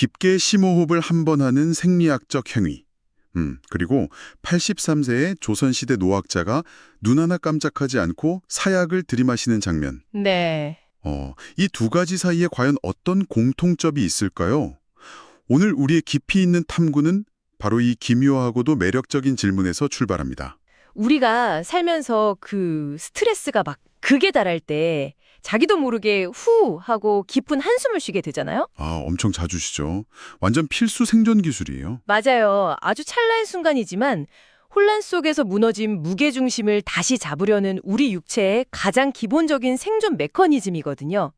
깊게 심호흡을 한 번 하는 생리학적 행위. 그리고 83세의 조선시대 노학자가 눈 하나 깜짝하지 않고 사약을 들이마시는 장면. 네. 이 두 가지 사이에 과연 어떤 공통점이 있을까요? 오늘 우리의 깊이 있는 탐구는 바로 이 기묘하고도 매력적인 질문에서 출발합니다. 우리가 살면서 그 스트레스가 막 극에 달할 때 자기도 모르게 후 하고 깊은 한숨을 쉬게 되잖아요? 엄청 자주 쉬죠. 완전 필수 생존 기술이에요. 맞아요. 아주 찰나의 순간이지만 혼란 속에서 무너진 무게중심을 다시 잡으려는 우리 육체의 가장 기본적인 생존 메커니즘이거든요.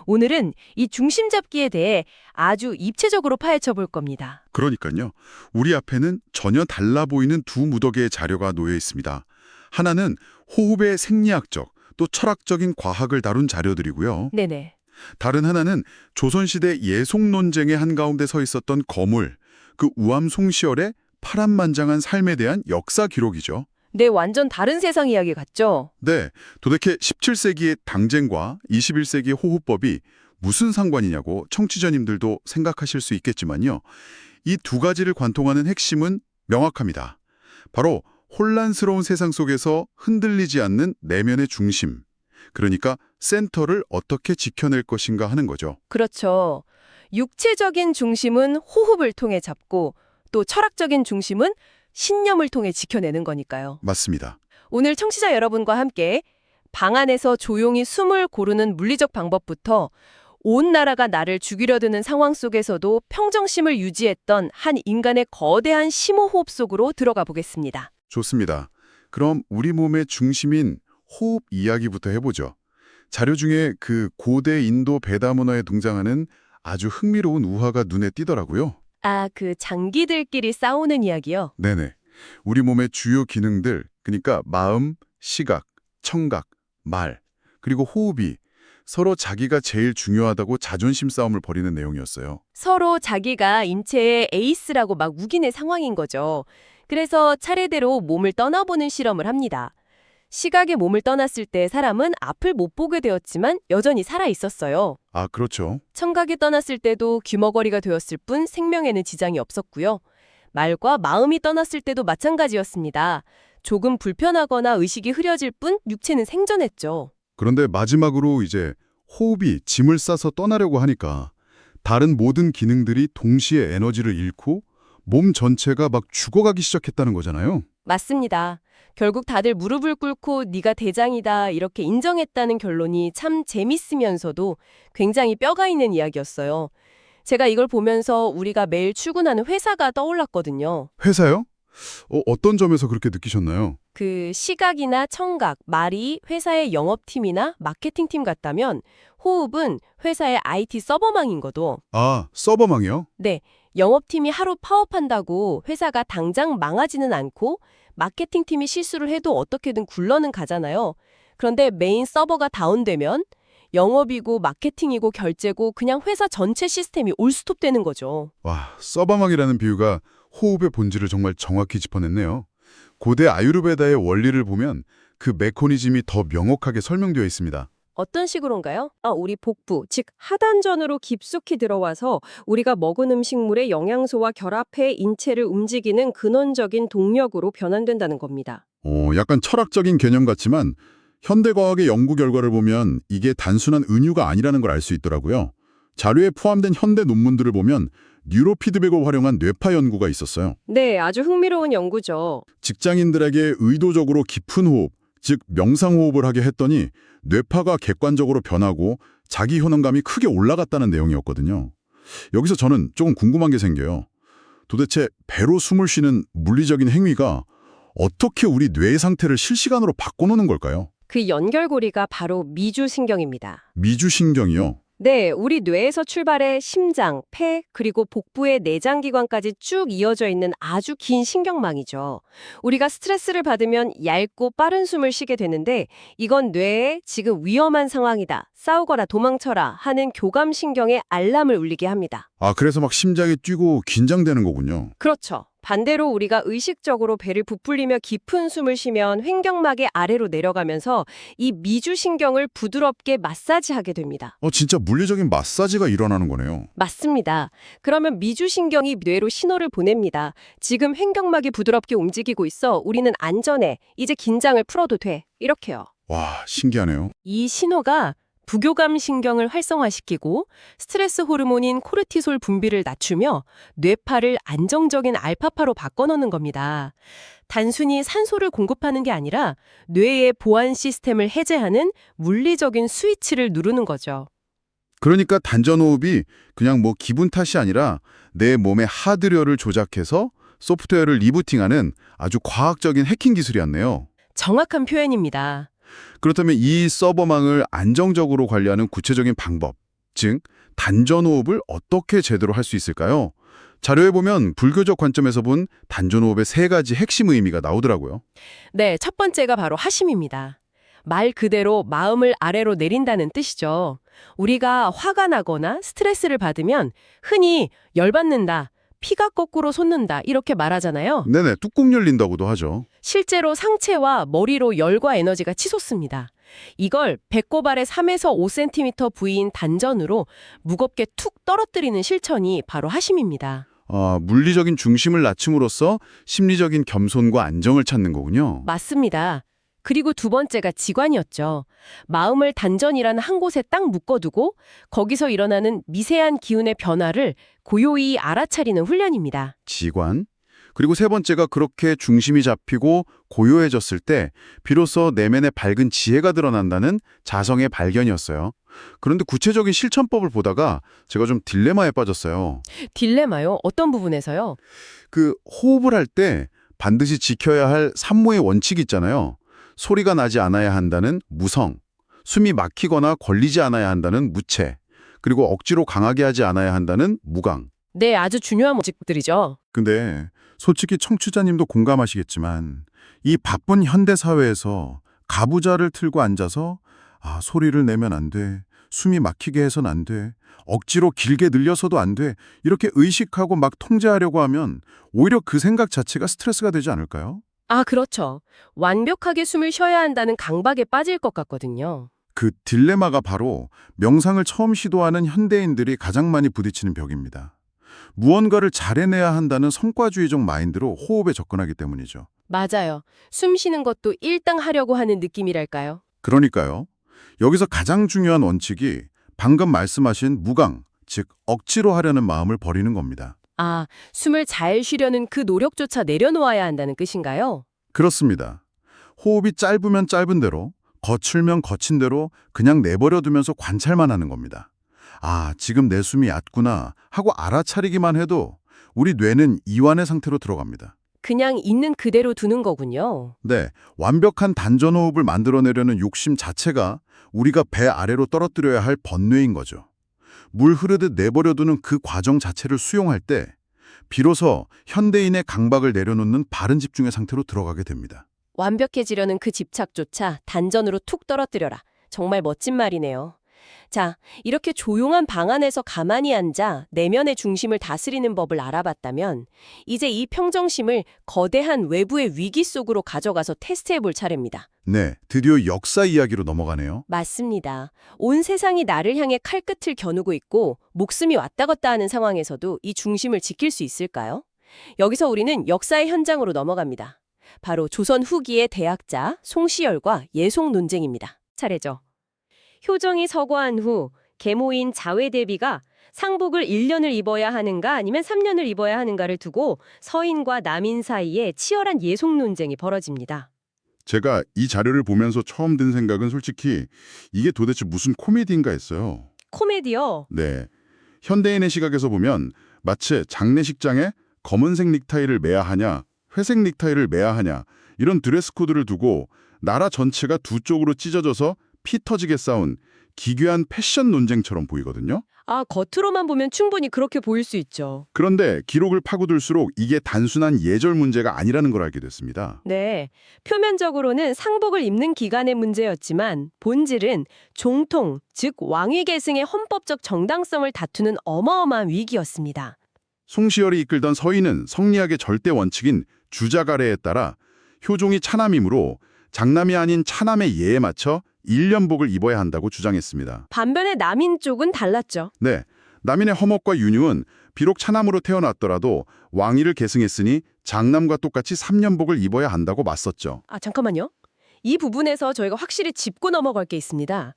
오늘은 이 중심 잡기에 대해 아주 입체적으로 파헤쳐 볼 겁니다. 그러니까요. 우리 앞에는 전혀 달라 보이는 두 무더기의 자료가 놓여 있습니다. 하나는 호흡의 생리학적, 또 철학적인 과학을 다룬 자료들이고요. 네네. 다른 하나는 조선시대 예속 논쟁의 한가운데 서 있었던 거물, 그 우암 송시열의 파란만장한 삶에 대한 역사 기록이죠. 네, 완전 다른 세상 이야기 같죠? 네, 도대체 17세기의 당쟁과 21세기의 호흡법이 무슨 상관이냐고 청취자님들도 생각하실 수 있겠지만요. 이 두 가지를 관통하는 핵심은 명확합니다. 바로 혼란스러운 세상 속에서 흔들리지 않는 내면의 중심, 그러니까 센터를 어떻게 지켜낼 것인가 하는 거죠. 그렇죠. 육체적인 중심은 호흡을 통해 잡고 또 철학적인 중심은 신념을 통해 지켜내는 거니까요. 맞습니다. 오늘 청취자 여러분과 함께 방 안에서 조용히 숨을 고르는 물리적 방법부터 온 나라가 나를 죽이려 드는 상황 속에서도 평정심을 유지했던 한 인간의 거대한 심호흡 속으로 들어가 보겠습니다. 좋습니다. 그럼 우리 몸의 중심인 호흡 이야기부터 해보죠. 자료 중에 그 고대 인도 베다 문화에 등장하는 아주 흥미로운 우화가 눈에 띄더라고요. 그 장기들끼리 싸우는 이야기요. 네네. 우리 몸의 주요 기능들, 그러니까 마음, 시각, 청각, 말, 그리고 호흡이 서로 자기가 제일 중요하다고 자존심 싸움을 벌이는 내용이었어요. 서로 자기가 인체의 에이스라고 막 우기는 상황인 거죠. 그래서 차례대로 몸을 떠나보는 실험을 합니다. 시각이 몸을 떠났을 때 사람은 앞을 못 보게 되었지만 여전히 살아 있었어요. 그렇죠. 청각이 떠났을 때도 귀머거리가 되었을 뿐 생명에는 지장이 없었고요. 말과 마음이 떠났을 때도 마찬가지였습니다. 조금 불편하거나 의식이 흐려질 뿐 육체는 생존했죠. 그런데 마지막으로 이제 호흡이 짐을 싸서 떠나려고 하니까 다른 모든 기능들이 동시에 에너지를 잃고 몸 전체가 막 죽어가기 시작했다는 거잖아요. 맞습니다. 결국 다들 무릎을 꿇고 네가 대장이다 이렇게 인정했다는 결론이 참 재밌으면서도 굉장히 뼈가 있는 이야기였어요. 제가 이걸 보면서 우리가 매일 출근하는 회사가 떠올랐거든요. 회사요? 어떤 점에서 그렇게 느끼셨나요? 그 시각이나 청각, 말이 회사의 영업팀이나 마케팅팀 같다면 호흡은 회사의 IT 서버망인 거도. 서버망이요? 네, 영업팀이 하루 파업한다고 회사가 당장 망하지는 않고 마케팅팀이 실수를 해도 어떻게든 굴러는 가잖아요. 그런데 메인 서버가 다운되면 영업이고 마케팅이고 결제고 그냥 회사 전체 시스템이 올스톱되는 거죠. 서버망이라는 비유가 호흡의 본질을 정말 정확히 짚어냈네요. 고대 아유르베다의 원리를 보면 그 메커니즘이 더 명확하게 설명되어 있습니다. 어떤 식으로인가요? 우리 복부, 즉 하단전으로 깊숙이 들어와서 우리가 먹은 음식물의 영양소와 결합해 인체를 움직이는 근원적인 동력으로 변환된다는 겁니다. 약간 철학적인 개념 같지만 현대과학의 연구 결과를 보면 이게 단순한 은유가 아니라는 걸 알 수 있더라고요. 자료에 포함된 현대 논문들을 보면 뉴로피드백을 활용한 뇌파 연구가 있었어요. 네, 아주 흥미로운 연구죠. 직장인들에게 의도적으로 깊은 호흡, 즉 명상호흡을 하게 했더니 뇌파가 객관적으로 변하고 자기 효능감이 크게 올라갔다는 내용이었거든요. 여기서 저는 조금 궁금한 게 생겨요. 도대체 배로 숨을 쉬는 물리적인 행위가 어떻게 우리 뇌의 상태를 실시간으로 바꿔놓는 걸까요? 그 연결고리가 바로 미주신경입니다. 미주신경이요? 네, 우리 뇌에서 출발해 심장, 폐, 그리고 복부의 내장기관까지 쭉 이어져 있는 아주 긴 신경망이죠. 우리가 스트레스를 받으면 얇고 빠른 숨을 쉬게 되는데 이건 뇌에 지금 위험한 상황이다, 싸우거나 도망쳐라 하는 교감신경의 알람을 울리게 합니다. 그래서 막 심장이 뛰고 긴장되는 거군요. 그렇죠. 반대로 우리가 의식적으로 배를 부풀리며 깊은 숨을 쉬면 횡격막이 아래로 내려가면서 이 미주신경을 부드럽게 마사지하게 됩니다. 진짜 물리적인 마사지가 일어나는 거네요. 맞습니다. 그러면 미주신경이 뇌로 신호를 보냅니다. 지금 횡격막이 부드럽게 움직이고 있어. 우리는 안전해. 이제 긴장을 풀어도 돼. 이렇게요. 와, 신기하네요. 이 신호가 부교감 신경을 활성화시키고 스트레스 호르몬인 코르티솔 분비를 낮추며 뇌파를 안정적인 알파파로 바꿔놓는 겁니다. 단순히 산소를 공급하는 게 아니라 뇌의 보안 시스템을 해제하는 물리적인 스위치를 누르는 거죠. 그러니까 단전호흡이 그냥 뭐 기분 탓이 아니라 내 몸의 하드웨어를 조작해서 소프트웨어를 리부팅하는 아주 과학적인 해킹 기술이었네요. 정확한 표현입니다. 그렇다면 이 서버망을 안정적으로 관리하는 구체적인 방법, 즉 단전호흡을 어떻게 제대로 할 수 있을까요? 자료에 보면 불교적 관점에서 본 단전호흡의 3가지 핵심 의미가 나오더라고요. 네, 첫 번째가 바로 하심입니다. 말 그대로 마음을 아래로 내린다는 뜻이죠. 우리가 화가 나거나 스트레스를 받으면 흔히 열받는다, 피가 거꾸로 솟는다 이렇게 말하잖아요. 네네, 뚜껑 열린다고도 하죠. 실제로 상체와 머리로 열과 에너지가 치솟습니다. 이걸 배꼽 아래 3에서 5cm 부위인 단전으로 무겁게 툭 떨어뜨리는 실천이 바로 하심입니다. 물리적인 중심을 낮춤으로써 심리적인 겸손과 안정을 찾는 거군요. 맞습니다. 그리고 두 번째가 지관이었죠. 마음을 단전이라는 한 곳에 딱 묶어두고 거기서 일어나는 미세한 기운의 변화를 고요히 알아차리는 훈련입니다. 지관. 그리고 3번째가 그렇게 중심이 잡히고 고요해졌을 때 비로소 내면의 밝은 지혜가 드러난다는 자성의 발견이었어요. 그런데 구체적인 실천법을 보다가 제가 좀 딜레마에 빠졌어요. 딜레마요? 어떤 부분에서요? 호흡을 할 때 반드시 지켜야 할 산모의 원칙이 있잖아요. 소리가 나지 않아야 한다는 무성, 숨이 막히거나 걸리지 않아야 한다는 무체, 그리고 억지로 강하게 하지 않아야 한다는 무강. 네, 아주 중요한 원칙들이죠. 근데 솔직히 청취자님도 공감하시겠지만 이 바쁜 현대 사회에서 가부좌를 틀고 앉아서 소리를 내면 안 돼, 숨이 막히게 해선 안 돼, 억지로 길게 늘려서도 안 돼, 이렇게 의식하고 막 통제하려고 하면 오히려 그 생각 자체가 스트레스가 되지 않을까요? 그렇죠. 완벽하게 숨을 쉬어야 한다는 강박에 빠질 것 같거든요. 그 딜레마가 바로 명상을 처음 시도하는 현대인들이 가장 많이 부딪히는 벽입니다. 무언가를 잘해내야 한다는 성과주의적 마인드로 호흡에 접근하기 때문이죠. 맞아요. 숨 쉬는 것도 1등 하려고 하는 느낌이랄까요? 그러니까요. 여기서 가장 중요한 원칙이 방금 말씀하신 무강, 즉 억지로 하려는 마음을 버리는 겁니다. 숨을 잘 쉬려는 그 노력조차 내려놓아야 한다는 뜻인가요? 그렇습니다. 호흡이 짧으면 짧은 대로, 거칠면 거친 대로 그냥 내버려두면서 관찰만 하는 겁니다. 지금 내 숨이 얕구나 하고 알아차리기만 해도 우리 뇌는 이완의 상태로 들어갑니다. 그냥 있는 그대로 두는 거군요. 네, 완벽한 단전호흡을 만들어내려는 욕심 자체가 우리가 배 아래로 떨어뜨려야 할 번뇌인 거죠. 물 흐르듯 내버려두는 그 과정 자체를 수용할 때 비로소 현대인의 강박을 내려놓는 바른 집중의 상태로 들어가게 됩니다. 완벽해지려는 그 집착조차 단전으로 툭 떨어뜨려라. 정말 멋진 말이네요. 자, 이렇게 조용한 방 안에서 가만히 앉아 내면의 중심을 다스리는 법을 알아봤다면 이제 이 평정심을 거대한 외부의 위기 속으로 가져가서 테스트해 볼 차례입니다. 네, 드디어 역사 이야기로 넘어가네요. 맞습니다. 온 세상이 나를 향해 칼끝을 겨누고 있고 목숨이 왔다 갔다 하는 상황에서도 이 중심을 지킬 수 있을까요? 여기서 우리는 역사의 현장으로 넘어갑니다. 바로 조선 후기의 대학자 송시열과 예송 논쟁입니다. 차례죠. 효정이 서거한 후 계모인 자외대비가 상복을 1년을 입어야 하는가 아니면 3년을 입어야 하는가를 두고 서인과 남인 사이에 치열한 예속 논쟁이 벌어집니다. 제가 이 자료를 보면서 처음 든 생각은 솔직히 이게 도대체 무슨 코미디인가 했어요. 코미디요? 네, 현대인의 시각에서 보면 마치 장례식장에 검은색 넥타이를 매야 하냐, 회색 넥타이를 매야 하냐 이런 드레스 코드를 두고 나라 전체가 두 쪽으로 찢어져서 피 터지게 싸운 기괴한 패션 논쟁처럼 보이거든요. 겉으로만 보면 충분히 그렇게 보일 수 있죠. 그런데 기록을 파고들수록 이게 단순한 예절 문제가 아니라는 걸 알게 됐습니다. 네, 표면적으로는 상복을 입는 기간의 문제였지만 본질은 종통, 즉 왕위 계승의 헌법적 정당성을 다투는 어마어마한 위기였습니다. 송시열이 이끌던 서인은 성리학의 절대 원칙인 주자가래에 따라 효종이 차남이므로 장남이 아닌 차남의 예에 맞춰 일년복을 입어야 한다고 주장했습니다. 반면에 남인 쪽은 달랐죠. 네, 남인의 허목과 윤유은 비록 차남으로 태어났더라도 왕위를 계승했으니 장남과 똑같이 3년복을 입어야 한다고 맞섰죠. 아, 잠깐만요. 이 부분에서 저희가 확실히 짚고 넘어갈 게 있습니다.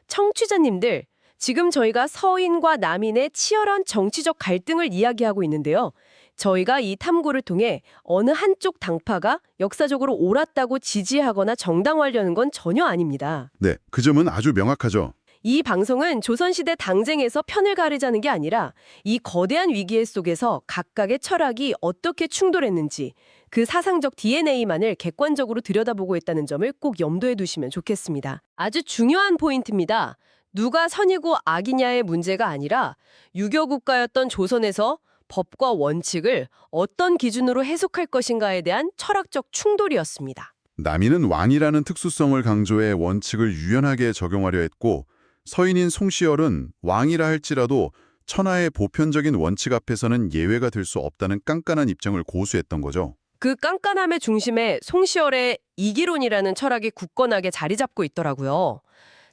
청취자님들, 지금 저희가 서인과 남인의 치열한 정치적 갈등을 이야기하고 있는데요. 저희가 이 탐구를 통해 어느 한쪽 당파가 역사적으로 옳았다고 지지하거나 정당화하려는 건 전혀 아닙니다. 네, 그 점은 아주 명확하죠. 이 방송은 조선시대 당쟁에서 편을 가르자는 게 아니라 이 거대한 위기 속에서 각각의 철학이 어떻게 충돌했는지 그 사상적 DNA만을 객관적으로 들여다보고 있다는 점을 꼭 염두에 두시면 좋겠습니다. 아주 중요한 포인트입니다. 누가 선이고 악이냐의 문제가 아니라 유교국가였던 조선에서 법과 원칙을 어떤 기준으로 해석할 것인가에 대한 철학적 충돌이었습니다. 남인은 왕이라는 특수성을 강조해 원칙을 유연하게 적용하려 했고 서인인 송시열은 왕이라 할지라도 천하의 보편적인 원칙 앞에서는 예외가 될 수 없다는 깐깐한 입장을 고수했던 거죠. 그 깐깐함의 중심에 송시열의 이기론이라는 철학이 굳건하게 자리 잡고 있더라고요.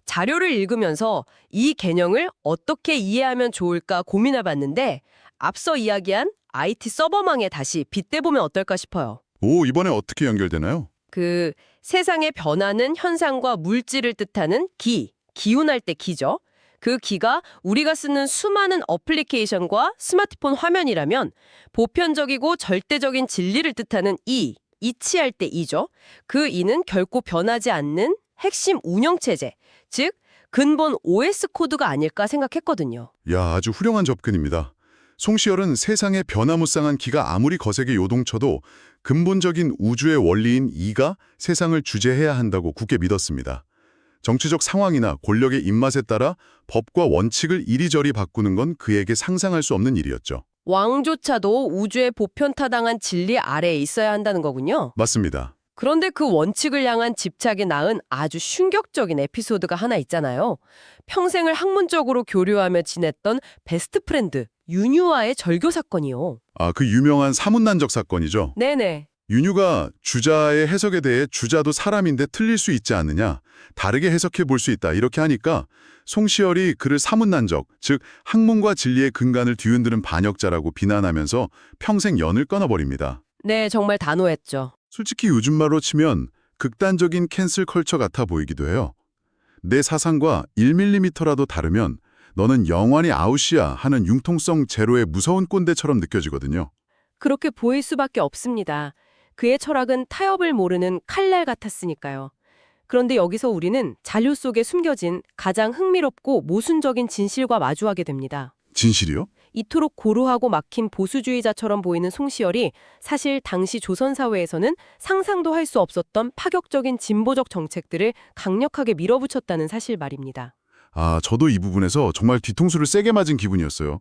자료를 읽으면서 이 개념을 어떻게 이해하면 좋을까 고민해봤는데 앞서 이야기한 IT 서버망에 다시 빗대보면 어떨까 싶어요. 오, 이번에 어떻게 연결되나요? 그 세상의 변하는 현상과 물질을 뜻하는 기운할 때 기죠. 그 기가 우리가 쓰는 수많은 어플리케이션과 스마트폰 화면이라면 보편적이고 절대적인 진리를 뜻하는 이치할 때 이죠. 그 이는 결코 변하지 않는 핵심 운영체제, 즉 근본 OS 코드가 아닐까 생각했거든요. 야, 아주 훌륭한 접근입니다. 송시열은 세상의 변화무쌍한 기가 아무리 거세게 요동쳐도 근본적인 우주의 원리인 이가 세상을 주재해야 한다고 굳게 믿었습니다. 정치적 상황이나 권력의 입맛에 따라 법과 원칙을 이리저리 바꾸는 건 그에게 상상할 수 없는 일이었죠. 왕조차도 우주의 보편타당한 진리 아래에 있어야 한다는 거군요. 맞습니다. 그런데 그 원칙을 향한 집착이 낳은 아주 충격적인 에피소드가 하나 있잖아요. 평생을 학문적으로 교류하며 지냈던 베스트 프렌드 윤유와의 절교 사건이요. 아, 그 유명한 사문난적 사건이죠. 네네. 윤유가 주자의 해석에 대해 주자도 사람인데 틀릴 수 있지 않느냐, 다르게 해석해 볼 수 있다 이렇게 하니까 송시열이 그를 사문난적, 즉 학문과 진리의 근간을 뒤흔드는 반역자라고 비난하면서 평생 연을 끊어버립니다. 네, 정말 단호했죠. 솔직히 요즘 말로 치면 극단적인 캔슬 컬처 같아 보이기도 해요. 내 사상과 1mm라도 다르면 너는 영원히 아웃이야 하는 융통성 제로의 무서운 꼰대처럼 느껴지거든요. 그렇게 보일 수밖에 없습니다. 그의 철학은 타협을 모르는 칼날 같았으니까요. 그런데 여기서 우리는 잔류 속에 숨겨진 가장 흥미롭고 모순적인 진실과 마주하게 됩니다. 진실이요? 이토록 고루하고 막힌 보수주의자처럼 보이는 송시열이 사실 당시 조선 사회에서는 상상도 할 수 없었던 파격적인 진보적 정책들을 강력하게 밀어붙였다는 사실 말입니다. 아, 저도 이 부분에서 정말 뒤통수를 세게 맞은 기분이었어요.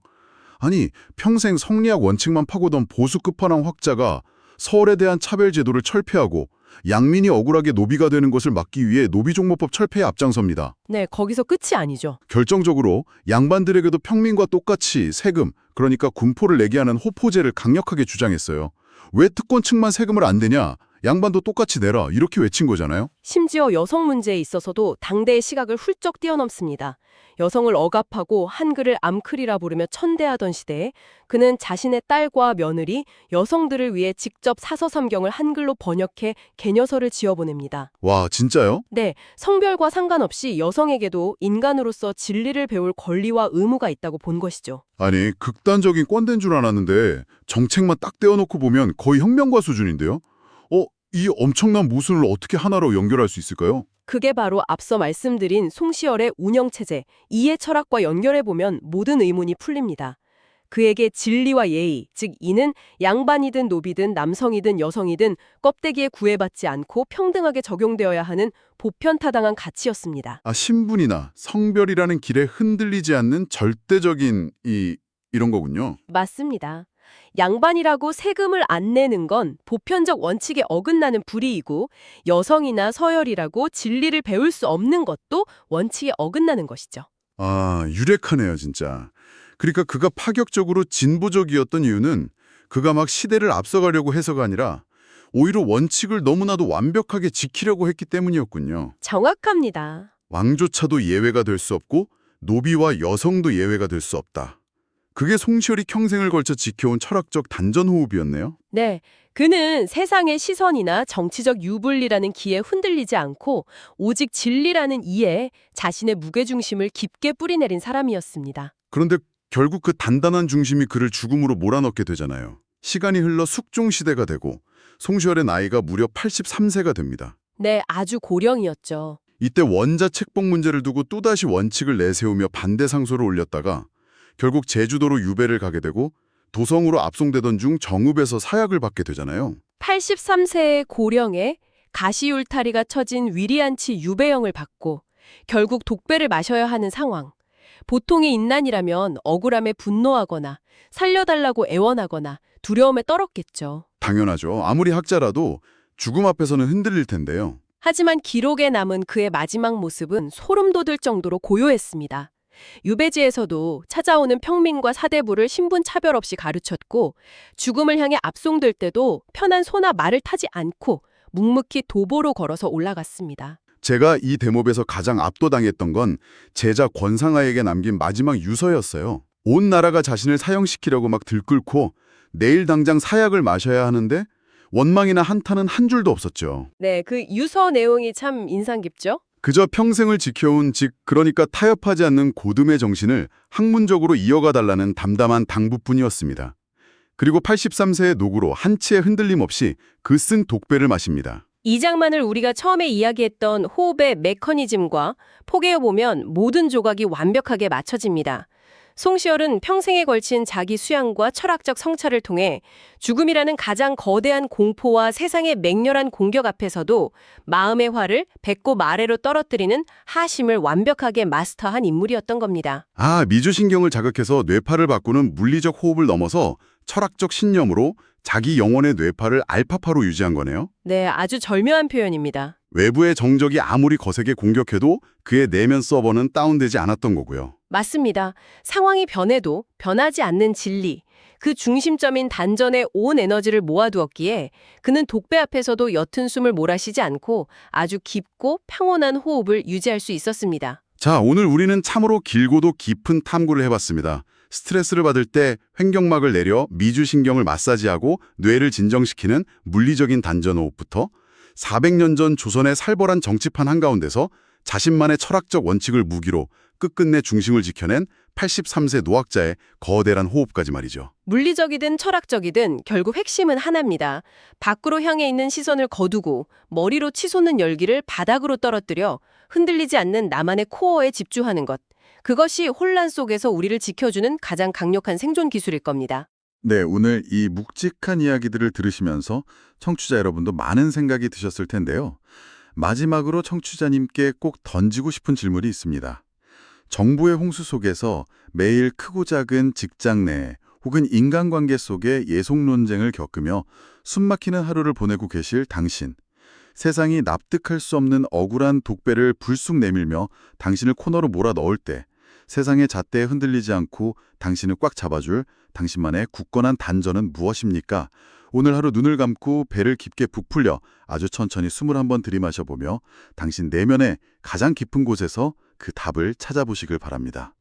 아니, 평생 성리학 원칙만 파고던 보수 끝판왕 학자가 서울에 대한 차별 제도를 철폐하고 양민이 억울하게 노비가 되는 것을 막기 위해 노비종모법 철폐에 앞장섭니다. 네, 거기서 끝이 아니죠. 결정적으로 양반들에게도 평민과 똑같이 세금, 그러니까 군포를 내게 하는 호포제를 강력하게 주장했어요. 왜 특권층만 세금을 안 내냐? 양반도 똑같이 내라 이렇게 외친 거잖아요. 심지어 여성 문제에 있어서도 당대의 시각을 훌쩍 뛰어넘습니다. 여성을 억압하고 한글을 암클이라 부르며 천대하던 시대에 그는 자신의 딸과 며느리, 여성들을 위해 직접 사서삼경을 한글로 번역해 개녀서를 지어보냅니다. 와, 진짜요? 네, 성별과 상관없이 여성에게도 인간으로서 진리를 배울 권리와 의무가 있다고 본 것이죠. 아니, 극단적인 꼰대인 줄 알았는데 정책만 딱 떼어놓고 보면 거의 혁명가 수준인데요? 이 엄청난 모순을 어떻게 하나로 연결할 수 있을까요? 그게 바로 앞서 말씀드린 송시열의 운영체제, 이해 철학과 연결해보면 모든 의문이 풀립니다. 그에게 진리와 예의, 즉 이는 양반이든 노비든 남성이든 여성이든 껍데기에 구애받지 않고 평등하게 적용되어야 하는 보편타당한 가치였습니다. 아, 신분이나 성별이라는 길에 흔들리지 않는 절대적인 이런 거군요. 맞습니다. 양반이라고 세금을 안 내는 건 보편적 원칙에 어긋나는 불이이고 여성이나 서열이라고 진리를 배울 수 없는 것도 원칙에 어긋나는 것이죠. 아, 유력하네요, 진짜. 그러니까 그가 파격적으로 진보적이었던 이유는 그가 막 시대를 앞서가려고 해서가 아니라 오히려 원칙을 너무나도 완벽하게 지키려고 했기 때문이었군요. 정확합니다. 왕조차도 예외가 될 수 없고 노비와 여성도 예외가 될 수 없다. 그게 송시열이 평생을 걸쳐 지켜온 철학적 단전호흡이었네요. 네, 그는 세상의 시선이나 정치적 유불리라는 기에 흔들리지 않고 오직 진리라는 이에 자신의 무게중심을 깊게 뿌리내린 사람이었습니다. 그런데 결국 그 단단한 중심이 그를 죽음으로 몰아넣게 되잖아요. 시간이 흘러 숙종시대가 되고 송시열의 나이가 무려 83세가 됩니다. 네, 아주 고령이었죠. 이때 원자 책봉 문제를 두고 또다시 원칙을 내세우며 반대 상소를 올렸다가 결국 제주도로 유배를 가게 되고 도성으로 압송되던 중 정읍에서 사약을 받게 되잖아요. 83세의 고령에 가시울타리가 처진 위리안치 유배형을 받고 결국 독배를 마셔야 하는 상황. 보통의 인난이라면 억울함에 분노하거나 살려달라고 애원하거나 두려움에 떨었겠죠. 당연하죠. 아무리 학자라도 죽음 앞에서는 흔들릴 텐데요. 하지만 기록에 남은 그의 마지막 모습은 소름 돋을 정도로 고요했습니다. 유배지에서도 찾아오는 평민과 사대부를 신분 차별 없이 가르쳤고 죽음을 향해 압송될 때도 편한 소나 말을 타지 않고 묵묵히 도보로 걸어서 올라갔습니다. 제가 이 대목에서 가장 압도당했던 건 제자 권상아에게 남긴 마지막 유서였어요. 온 나라가 자신을 사형시키려고 막 들끓고 내일 당장 사약을 마셔야 하는데 원망이나 한탄은 한 줄도 없었죠. 네, 그 유서 내용이 참 인상 깊죠? 그저 평생을 지켜온 그러니까 타협하지 않는 고듬의 정신을 학문적으로 이어가달라는 담담한 당부뿐이었습니다. 그리고 83세의 노구로 한치의 흔들림 없이 그 쓴 독배를 마십니다. 이 장면을 우리가 처음에 이야기했던 호흡의 메커니즘과 포개어보면 모든 조각이 완벽하게 맞춰집니다. 송시열은 평생에 걸친 자기 수양과 철학적 성찰을 통해 죽음이라는 가장 거대한 공포와 세상의 맹렬한 공격 앞에서도 마음의 화를 배꼽 아래로 떨어뜨리는 하심을 완벽하게 마스터한 인물이었던 겁니다. 미주신경을 자극해서 뇌파를 바꾸는 물리적 호흡을 넘어서 철학적 신념으로 자기 영혼의 뇌파를 알파파로 유지한 거네요. 네, 아주 절묘한 표현입니다. 외부의 정적이 아무리 거세게 공격해도 그의 내면 서버는 다운되지 않았던 거고요. 맞습니다. 상황이 변해도 변하지 않는 진리, 그 중심점인 단전에 온 에너지를 모아두었기에 그는 독배 앞에서도 옅은 숨을 몰아쉬지 않고 아주 깊고 평온한 호흡을 유지할 수 있었습니다. 자, 오늘 우리는 참으로 길고도 깊은 탐구를 해봤습니다. 스트레스를 받을 때 횡격막을 내려 미주신경을 마사지하고 뇌를 진정시키는 물리적인 단전호흡부터 400년 전 조선의 살벌한 정치판 한가운데서 자신만의 철학적 원칙을 무기로 끝끝내 중심을 지켜낸 83세 노학자의 거대한 호흡까지 말이죠. 물리적이든 철학적이든 결국 핵심은 하나입니다. 밖으로 향해 있는 시선을 거두고 머리로 치솟는 열기를 바닥으로 떨어뜨려 흔들리지 않는 나만의 코어에 집중하는 것. 그것이 혼란 속에서 우리를 지켜주는 가장 강력한 생존 기술일 겁니다. 네, 오늘 이 묵직한 이야기들을 들으시면서 청취자 여러분도 많은 생각이 드셨을 텐데요. 마지막으로 청취자님께 꼭 던지고 싶은 질문이 있습니다. 정보의 홍수 속에서 매일 크고 작은 직장 내 혹은 인간관계 속의 예속 논쟁을 겪으며 숨막히는 하루를 보내고 계실 당신. 세상이 납득할 수 없는 억울한 독배를 불쑥 내밀며 당신을 코너로 몰아넣을 때 세상의 잣대에 흔들리지 않고 당신을 꽉 잡아줄 당신만의 굳건한 단전은 무엇입니까? 오늘 하루 눈을 감고 배를 깊게 부풀려 아주 천천히 숨을 한번 들이마셔보며 당신 내면의 가장 깊은 곳에서 그 답을 찾아보시길 바랍니다.